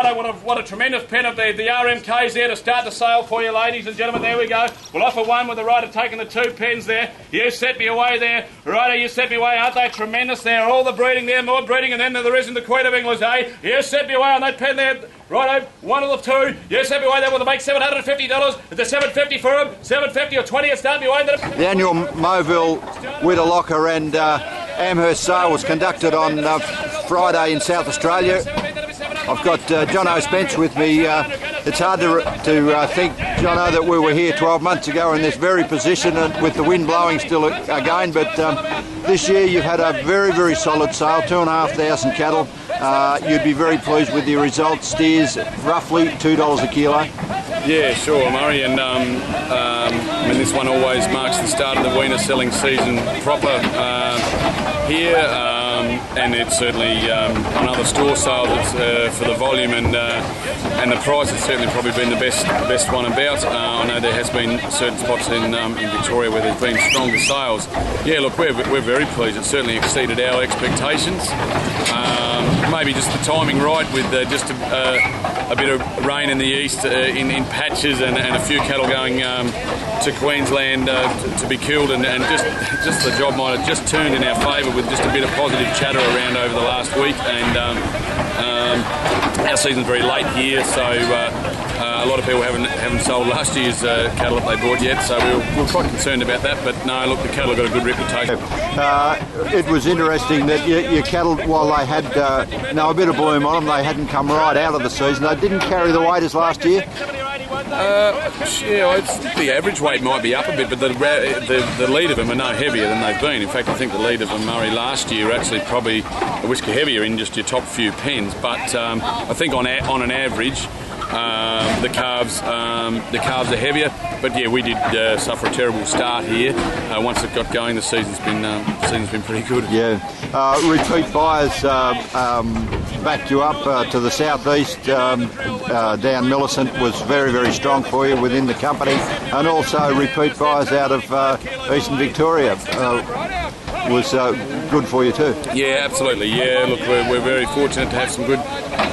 Righto, what a tremendous pen of the RMKs there to start the sale for you, ladies and gentlemen. There we go. We'll offer one with the rider taking the 2 pens there. You set me away there. Righto, you set me away. Aren't they tremendous there? All the breeding there, more breeding, and then there isn't the Queen of England, eh? You set me away on that pen there. Righto, one of the 2. You set me away there. Will they make $750? It's a $750 for them. $750 or $20. It's start me away. The annual Moville, Wittalocka and Amherst sale was conducted on Friday in South Australia. I've got Jono Spence with me. It's hard to think, Jono, that we were here 12 months ago in this very position and with the wind blowing still again, but this year you've had a very, very solid sale, 2,500 cattle. You'd be very pleased with your results. Steers roughly $2 a kilo. Yeah, sure, Murray, and I mean, this one always marks the start of the weaner selling season proper here, and it's certainly another store sale that's for the volume and the price. It's certainly probably been the best one about. I know there has been certain spots in Victoria where there's been stronger sales. Yeah, look, we're very pleased. It certainly exceeded our expectations. Maybe just the timing right with just a bit of rain in the east in patches and a few cattle going to Queensland to be killed, and just the job might have just turned in our favour with just a bit of positive chatter around over the last week, and our season's very late here, so a lot of people haven't sold last year's cattle that they bought yet, so we're quite concerned about that. But no, look, the cattle have got a good reputation. It was interesting that your cattle, while they had a bit of bloom on them, they hadn't come right out of the season. They didn't carry the weight as last year. Yeah, I think the average weight might be up a bit, but the lead of them are no heavier than they've been. In fact, I think the lead of them, Murray, last year actually probably a whisker heavier in just your top few pens. But I think on an average, the calves are heavier. But yeah, we did suffer a terrible start here. Once it got going, the season's been pretty good. Yeah, repeat buyers backed you up to the southeast. Down Millicent was very, very strong for you within the company, and also repeat buyers out of Eastern Victoria was good for you too. Yeah, absolutely. Yeah, look, we're very fortunate to have some good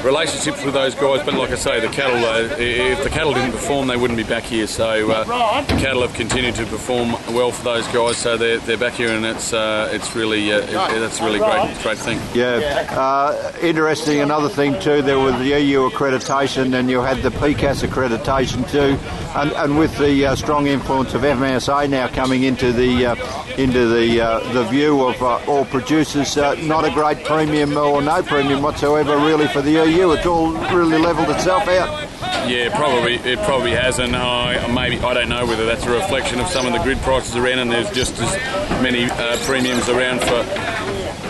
relationships with those guys, but like I say, the cattle, if the cattle didn't perform, they wouldn't be back here, so the cattle have continued to perform well for those guys, so they're back here, and it's really that's a really great thing. Yeah, interesting. Another thing too, there was the EU accreditation, and you had the PCAS accreditation too, and with the strong influence of MSA now coming into the view of all producers, not a great premium or no premium whatsoever really for the EU. It's all really levelled itself out. Yeah, it probably has, and maybe I don't know whether that's a reflection of some of the grid prices around, and there's just as many premiums around for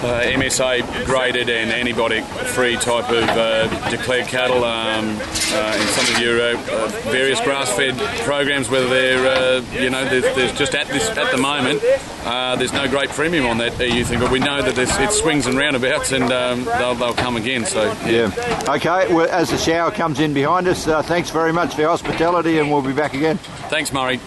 MSA graded and antibiotic-free type of declared cattle in some of your various grass-fed programs. Whether they're there's just at the moment there's no great premium on that EU thing, but we know that it swings and roundabouts, and they'll come again. So yeah. Okay. Well, as the shower comes in behind us, thanks very much for your hospitality, and we'll be back again. Thanks, Murray.